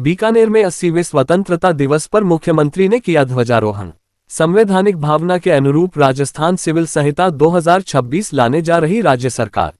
बीकानेर में 80वें स्वतंत्रता दिवस पर मुख्यमंत्री ने किया ध्वजारोहण। संवैधानिक भावना के अनुरूप राजस्थान सिविल संहिता 2026 लाने जा रही राज्य सरकार।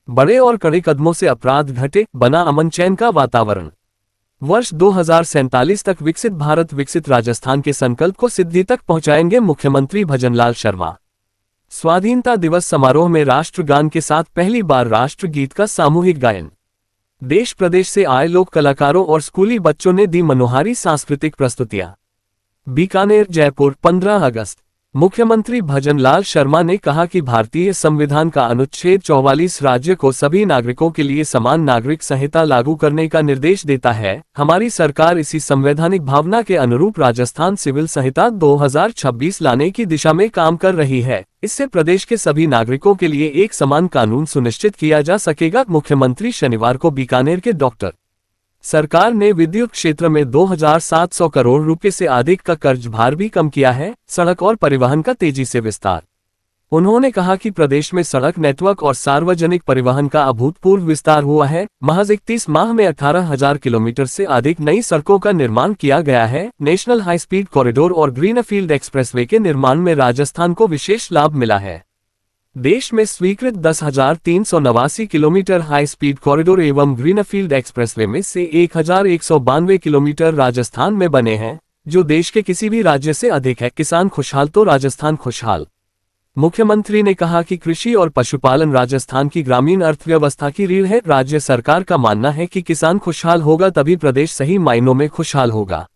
बड़े और कड़े कदमों से अपराध घटे, बना अमन चैन का वातावरण। वर्ष 2047 तक विकसित भारत विकसित राजस्थान के संकल्प को सिद्धि तक पहुंचाएंगे मुख्यमंत्री भजनलाल शर्मा। स्वाधीनता दिवस समारोह में राष्ट्रगान के साथ पहली बार राष्ट्रगीत का सामूहिक गायन। देश प्रदेश से आए लोक कलाकारों और स्कूली बच्चों ने दी मनोहारी सांस्कृतिक प्रस्तुतियां। बीकानेर, जयपुर, 15 अगस्त। मुख्यमंत्री भजनलाल शर्मा ने कहा कि भारतीय संविधान का अनुच्छेद 44 राज्य को सभी नागरिकों के लिए समान नागरिक संहिता लागू करने का निर्देश देता है। हमारी सरकार इसी संवैधानिक भावना के अनुरूप राजस्थान सिविल संहिता 2026 लाने की दिशा में काम कर रही है। इससे प्रदेश के सभी नागरिकों के लिए एक समान कानून सुनिश्चित किया जा सकेगा। मुख्यमंत्री शनिवार को बीकानेर के डॉक्टर सरकार ने विद्युत क्षेत्र में 2700 करोड़ रुपए से अधिक का कर्ज भार भी कम किया है। सड़क और परिवहन का तेजी से विस्तार। उन्होंने कहा कि प्रदेश में सड़क नेटवर्क और सार्वजनिक परिवहन का अभूतपूर्व विस्तार हुआ है। महज 31 माह में 18,000 किलोमीटर से अधिक नई सड़कों का निर्माण किया गया है। नेशनल हाई स्पीड कॉरिडोर और ग्रीनफील्ड एक्सप्रेसवे के निर्माण में राजस्थान को विशेष लाभ मिला है। देश में स्वीकृत 10,389 किलोमीटर हाई स्पीड कॉरिडोर एवं ग्रीनफील्ड एक्सप्रेसवे में से 1,192 किलोमीटर राजस्थान में बने हैं, जो देश के किसी भी राज्य से अधिक है। किसान खुशहाल तो राजस्थान खुशहाल। मुख्यमंत्री ने कहा कि कृषि और पशुपालन राजस्थान की ग्रामीण अर्थव्यवस्था की रीढ़ है। राज्य सरकार का मानना है कि किसान खुशहाल होगा तभी प्रदेश सही मायनों में खुशहाल होगा।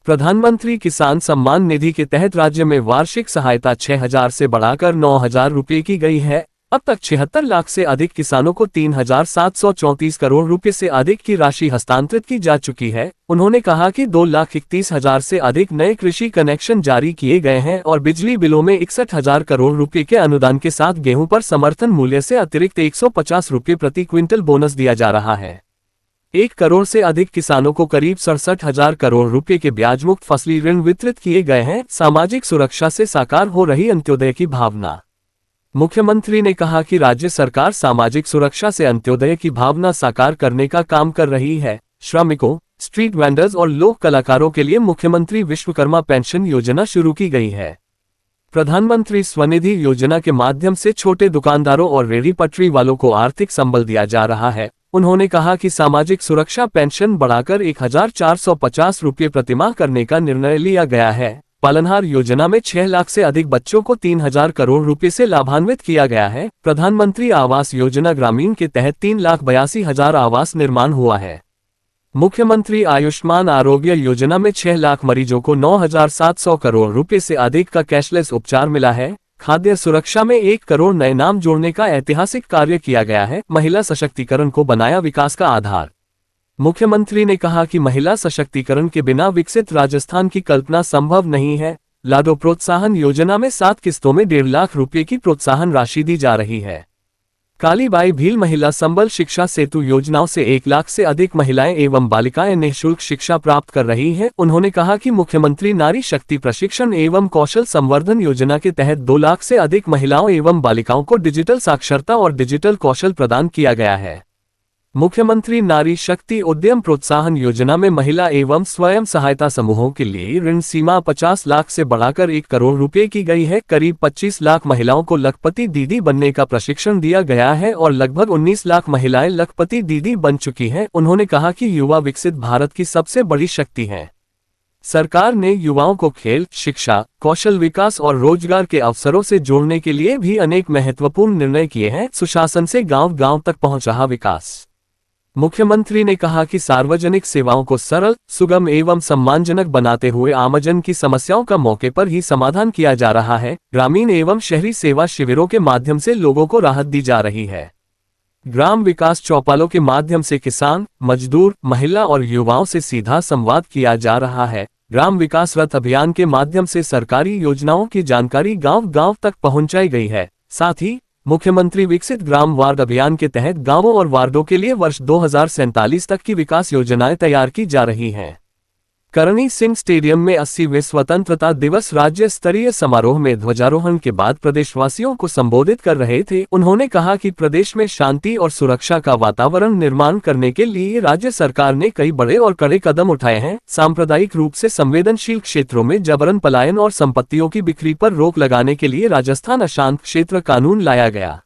प्रधानमंत्री किसान सम्मान निधि के तहत राज्य में वार्षिक सहायता 6,000 से बढ़ाकर 9,000 रुपये की गई है। अब तक 76 लाख से अधिक किसानों को 3,734 करोड़ रुपए से अधिक की राशि हस्तांतरित की जा चुकी है। उन्होंने कहा कि 2,31,000 से अधिक नए कृषि कनेक्शन जारी किए गए हैं और बिजली बिलों में 61,000 करोड़ रुपए के अनुदान के साथ गेहूं पर समर्थन मूल्य से अतिरिक्त 150 रुपये प्रति क्विंटल बोनस दिया जा रहा है। 1 करोड़ से अधिक किसानों को करीब 67,000 करोड़ रुपए के ब्याज मुक्त फसली ऋण वितरित किए गए हैं। सामाजिक सुरक्षा से साकार हो रही अंत्योदय की भावना। मुख्यमंत्री ने कहा कि राज्य सरकार सामाजिक सुरक्षा से अंत्योदय की भावना साकार करने का काम कर रही है। श्रमिकों, स्ट्रीट वेंडर्स और लोक कलाकारों के लिए मुख्यमंत्री विश्वकर्मा पेंशन योजना शुरू की गई है। प्रधानमंत्री स्वनिधि योजना के माध्यम से छोटे दुकानदारों और रेहड़ी पटरी वालों को आर्थिक संबल दिया जा रहा है। उन्होंने कहा कि सामाजिक सुरक्षा पेंशन बढ़ाकर 1,450 रुपये प्रतिमाह करने का निर्णय लिया गया है। पालनहार योजना में 6 लाख से अधिक बच्चों को 3,000 करोड़ रुपए से लाभान्वित किया गया है। प्रधानमंत्री आवास योजना ग्रामीण के तहत 3,82,000 आवास निर्माण हुआ है। मुख्यमंत्री आयुष्मान आरोग्य योजना में 6 लाख मरीजों को 9,700 करोड़ रुपए से अधिक का कैशलेस उपचार मिला है। खाद्य सुरक्षा में 1 करोड़ नए नाम जोड़ने का ऐतिहासिक कार्य किया गया है। महिला सशक्तिकरण को बनाया विकास का आधार। मुख्यमंत्री ने कहा कि महिला सशक्तिकरण के बिना विकसित राजस्थान की कल्पना संभव नहीं है। लाडो प्रोत्साहन योजना में 7 किस्तों में 1.5 लाख रुपए की प्रोत्साहन राशि दी जा रही है। कालीबाई भील महिला संबल शिक्षा सेतु योजनाओं से 1 लाख से अधिक महिलाएं एवं बालिकाएं निःशुल्क शिक्षा प्राप्त कर रही हैं। उन्होंने कहा कि मुख्यमंत्री नारी शक्ति प्रशिक्षण एवं कौशल संवर्धन योजना के तहत 2 लाख से अधिक महिलाओं एवं बालिकाओं को डिजिटल साक्षरता और डिजिटल कौशल प्रदान किया गया है। मुख्यमंत्री नारी शक्ति उद्यम प्रोत्साहन योजना में महिला एवं स्वयं सहायता समूहों के लिए ऋण सीमा 50 लाख से बढ़ाकर 1 करोड़ रुपए की गई है। करीब 25 लाख महिलाओं को लखपति दीदी बनने का प्रशिक्षण दिया गया है और लगभग 19 लाख महिलाएं लखपति दीदी बन चुकी हैं। उन्होंने कहा कि युवा विकसित भारत की सबसे बड़ी शक्ति हैं। सरकार ने युवाओं को खेल, शिक्षा, कौशल विकास और रोजगार के अवसरों से जोड़ने के लिए भी अनेक महत्वपूर्ण निर्णय किए हैं। सुशासन से गांव-गांव तक पहुंच रहा विकास। मुख्यमंत्री ने कहा कि सार्वजनिक सेवाओं को सरल, सुगम एवं सम्मानजनक बनाते हुए आमजन की समस्याओं का मौके पर ही समाधान किया जा रहा है। ग्रामीण एवं शहरी सेवा शिविरों के माध्यम से लोगों को राहत दी जा रही है। ग्राम विकास चौपालों के माध्यम से किसान, मजदूर, महिला और युवाओं से सीधा संवाद किया जा रहा है। ग्राम विकास रथ अभियान के माध्यम से सरकारी योजनाओं की जानकारी गांव-गांव तक पहुंचाई गई है। साथ ही मुख्यमंत्री विकसित ग्राम वार्ड अभियान के तहत गांवों और वार्डों के लिए वर्ष 2047 तक की विकास योजनाएं तैयार की जा रही हैं। करणी सिंह स्टेडियम में 80वें स्वतंत्रता दिवस राज्य स्तरीय समारोह में ध्वजारोहण के बाद प्रदेशवासियों को संबोधित कर रहे थे। उन्होंने कहा कि प्रदेश में शांति और सुरक्षा का वातावरण निर्माण करने के लिए राज्य सरकार ने कई बड़े और कड़े कदम उठाए हैं। सांप्रदायिक रूप से संवेदनशील क्षेत्रों में जबरन पलायन और संपत्तियों की बिक्री पर रोक लगाने के लिए राजस्थान अशांत क्षेत्र कानून लाया गया।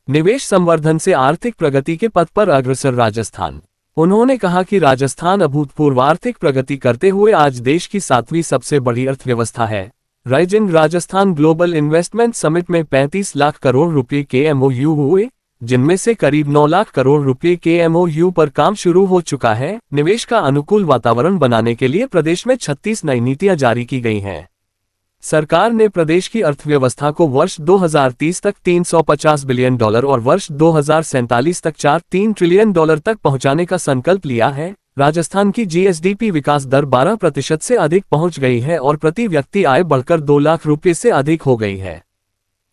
निवेश संवर्धन से आर्थिक प्रगति के पथ पर अग्रसर राजस्थान। उन्होंने कहा कि राजस्थान अभूतपूर्व आर्थिक प्रगति करते हुए आज देश की 7वीं सबसे बड़ी अर्थव्यवस्था है। Rising Rajasthan global investment summit में 35 लाख करोड़ रुपए के MOU हुए, जिनमें से करीब 9 लाख करोड़ रुपए के MOU पर काम शुरू हो चुका है। निवेश का अनुकूल वातावरण बनाने के लिए प्रदेश में 36 नई नीतियां जारी की गई हैं। सरकार ने प्रदेश की अर्थव्यवस्था को वर्ष 2030 तक $350 बिलियन और वर्ष 2047 तक $4-3 ट्रिलियन तक पहुंचाने का संकल्प लिया है। राजस्थान की GSDP विकास दर 12% से अधिक पहुंच गई है और प्रति व्यक्ति आय बढ़कर 2 लाख रुपये से अधिक हो गई है।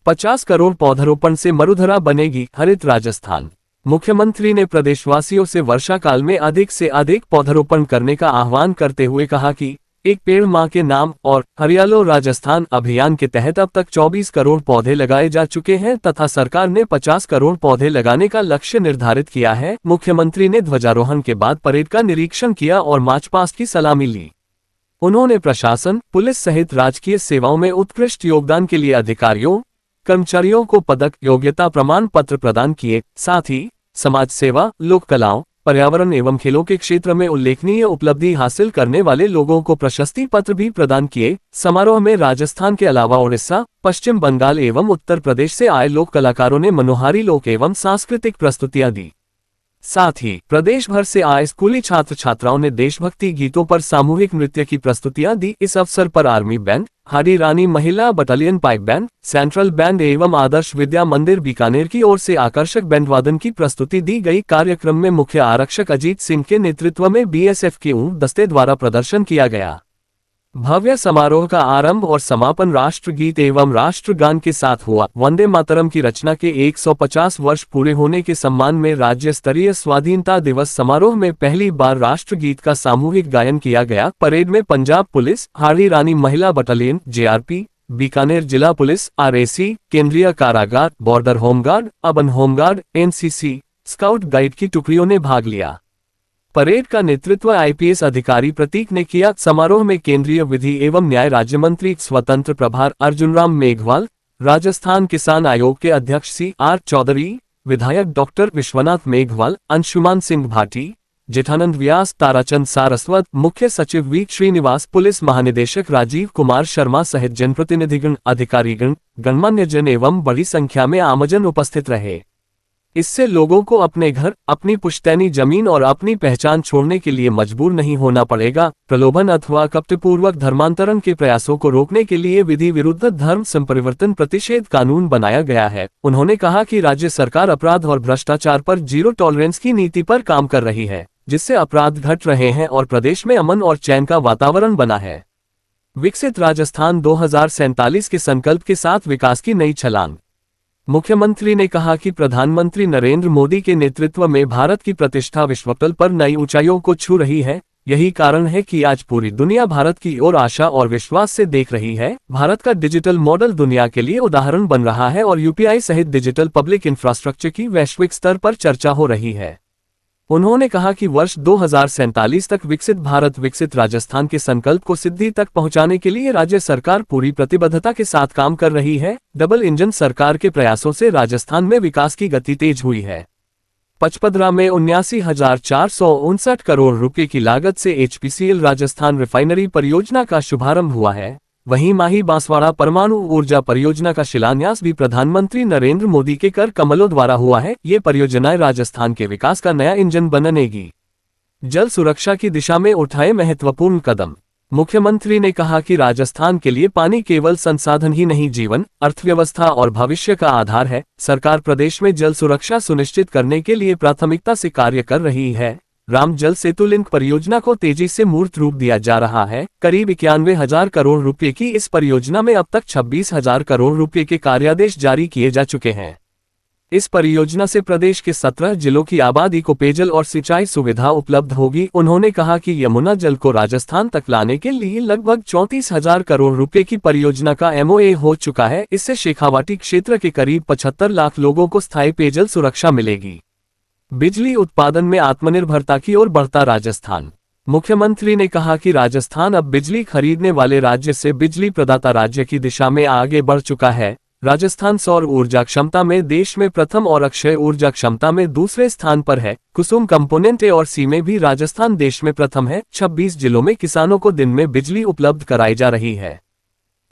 50 करोड़ पौधरोपण से मरुधरा बनेगी हरित राजस्थान। मुख्यमंत्री ने प्रदेशवासियों से वर्षा काल में अधिक से अधिक पौधरोपण करने का आह्वान करते हुए कहा कि एक पेड़ मां के नाम और हरियालो राजस्थान अभियान के तहत अब तक 24 करोड़ पौधे लगाए जा चुके हैं तथा सरकार ने 50 करोड़ पौधे लगाने का लक्ष्य निर्धारित किया है। मुख्यमंत्री ने ध्वजारोहण के बाद परेड का निरीक्षण किया और मार्च पास्ट की सलामी ली। उन्होंने प्रशासन, पुलिस सहित राजकीय सेवाओं में उत्कृष्ट योगदान के लिए अधिकारियों, कर्मचारियों को पदक, योग्यता प्रमाण पत्र प्रदान किए। साथ ही समाज सेवा, लोक कलाओं, पर्यावरण एवं खेलों के क्षेत्र में उल्लेखनीय उपलब्धि हासिल करने वाले लोगों को प्रशस्ति पत्र भी प्रदान किए। समारोह में राजस्थान के अलावा उड़ीसा, पश्चिम बंगाल एवं उत्तर प्रदेश से आए लोक कलाकारों ने मनोहारी लोक एवं सांस्कृतिक प्रस्तुतियां दी। साथ ही प्रदेश भर से आए स्कूली छात्र छात्राओं ने देशभक्ति गीतों पर सामूहिक नृत्य की प्रस्तुतियां दी। इस अवसर पर आर्मी बैंड, हाडी रानी महिला battalion pipe band, central band एवं आदर्श विद्या मंदिर बीकानेर की ओर से आकर्षक बैंड वादन की प्रस्तुति दी गई। कार्यक्रम में मुख्य आरक्षक अजीत सिंह के नेतृत्व में BSF के ऊंट दस्ते द्वारा प्रदर्शन किया गया। भव्य समारोह का आरंभ और समापन राष्ट्रगीत एवं राष्ट्रगान के साथ हुआ। वंदे मातरम की रचना के 150 वर्ष पूरे होने के सम्मान में राज्य स्तरीय स्वाधीनता दिवस समारोह में पहली बार राष्ट्रगीत का सामूहिक गायन किया गया। परेड में पंजाब पुलिस, हाड़ी रानी महिला बटालियन, JRP, बीकानेर जिला पुलिस, RAC, केंद्रीय कारागार, border home guard, urban home guard, NCC, scout guide की टुकड़ियों ने भाग लिया। परेड का नेतृत्व IPS अधिकारी प्रतीक ने किया। समारोह में केंद्रीय विधि एवं न्याय राज्य मंत्री स्वतंत्र प्रभार अर्जुनराम मेघवाल, राजस्थान किसान आयोग के अध्यक्ष CR चौधरी, विधायक डॉक्टर विश्वनाथ मेघवाल, अंशुमान सिंह भाटी, जेठानंद व्यास, ताराचंद सारस्वत, मुख्य सचिव V श्रीनिवास, पुलिस महानिदेशक राजीव कुमार शर्मा सहित जनप्रतिनिधिगण, अधिकारीगण, गणमान्य जन एवं बड़ी संख्या में आमजन उपस्थित रहे। इससे लोगों को अपने घर, अपनी पुश्तैनी जमीन और अपनी पहचान छोड़ने के लिए मजबूर नहीं होना पड़ेगा। प्रलोभन अथवा कपटपूर्वक धर्मांतरण के प्रयासों को रोकने के लिए विधि विरुद्ध धर्म संपरिवर्तन प्रतिषेध कानून बनाया गया है। उन्होंने कहा कि राज्य सरकार अपराध और भ्रष्टाचार पर जीरो टॉलरेंस की नीति पर काम कर रही है, जिससे अपराध घट रहे हैं और प्रदेश में अमन और चैन का वातावरण बना है। विकसित राजस्थान 2047 के संकल्प के साथ विकास की नई छलांग। मुख्यमंत्री ने कहा कि प्रधानमंत्री नरेंद्र मोदी के नेतृत्व में भारत की प्रतिष्ठा विश्वतल पर नई ऊंचाइयों को छू रही है। यही कारण है कि आज पूरी दुनिया भारत की ओर आशा और विश्वास से देख रही है। भारत का डिजिटल मॉडल दुनिया के लिए उदाहरण बन रहा है और UPI सहित डिजिटल पब्लिक इंफ्रास्ट्रक्चर की वैश्विक स्तर पर चर्चा हो रही है। उन्होंने कहा कि वर्ष 2047 तक विकसित भारत, विकसित राजस्थान के संकल्प को सिद्धि तक पहुंचाने के लिए राज्य सरकार पूरी प्रतिबद्धता के साथ काम कर रही है। डबल इंजन सरकार के प्रयासों से राजस्थान में विकास की गति तेज हुई है। पचपदरा में 79,459 करोड़ रुपए की लागत से HPCL राजस्थान रिफाइनरी परियोजना का शुभारंभ हुआ है। वहीं माही बांसवाड़ा परमाणु ऊर्जा परियोजना का शिलान्यास भी प्रधानमंत्री नरेंद्र मोदी के कर कमलों द्वारा हुआ है। ये परियोजनाएं राजस्थान के विकास का नया इंजन बनेगी। जल सुरक्षा की दिशा में उठाए महत्वपूर्ण कदम। मुख्यमंत्री ने कहा कि राजस्थान के लिए पानी केवल संसाधन ही नहीं, जीवन, अर्थव्यवस्था और भविष्य का आधार है। सरकार प्रदेश में जल सुरक्षा सुनिश्चित करने के लिए प्राथमिकता से कार्य कर रही है। राम जल सेतु लिंक परियोजना को तेजी से मूर्त रूप दिया जा रहा है। करीब 91,000 करोड़ रुपए की इस परियोजना में अब तक 26,000 करोड़ रुपए के कार्यादेश जारी किए जा चुके हैं। इस परियोजना से प्रदेश के 17 जिलों की आबादी को पेयजल और सिंचाई सुविधा उपलब्ध होगी। उन्होंने कहा कि यमुना जल को राजस्थान तक लाने के लिए लगभग 34,000 करोड़ रुपए की परियोजना का MOA हो चुका है। इससे शेखावाटी क्षेत्र के करीब 75 लाख लोगों को स्थायी पेयजल सुरक्षा मिलेगी। बिजली उत्पादन में आत्मनिर्भरता की ओर बढ़ता राजस्थान। मुख्यमंत्री ने कहा कि राजस्थान अब बिजली खरीदने वाले राज्य से बिजली प्रदाता राज्य की दिशा में आगे बढ़ चुका है। राजस्थान सौर ऊर्जा क्षमता में देश में प्रथम और अक्षय ऊर्जा क्षमता में दूसरे स्थान पर है। कुसुम कंपोनेंट ए और सी में भी राजस्थान देश में प्रथम है। 26 जिलों में किसानों को दिन में बिजली उपलब्ध कराई जा रही है।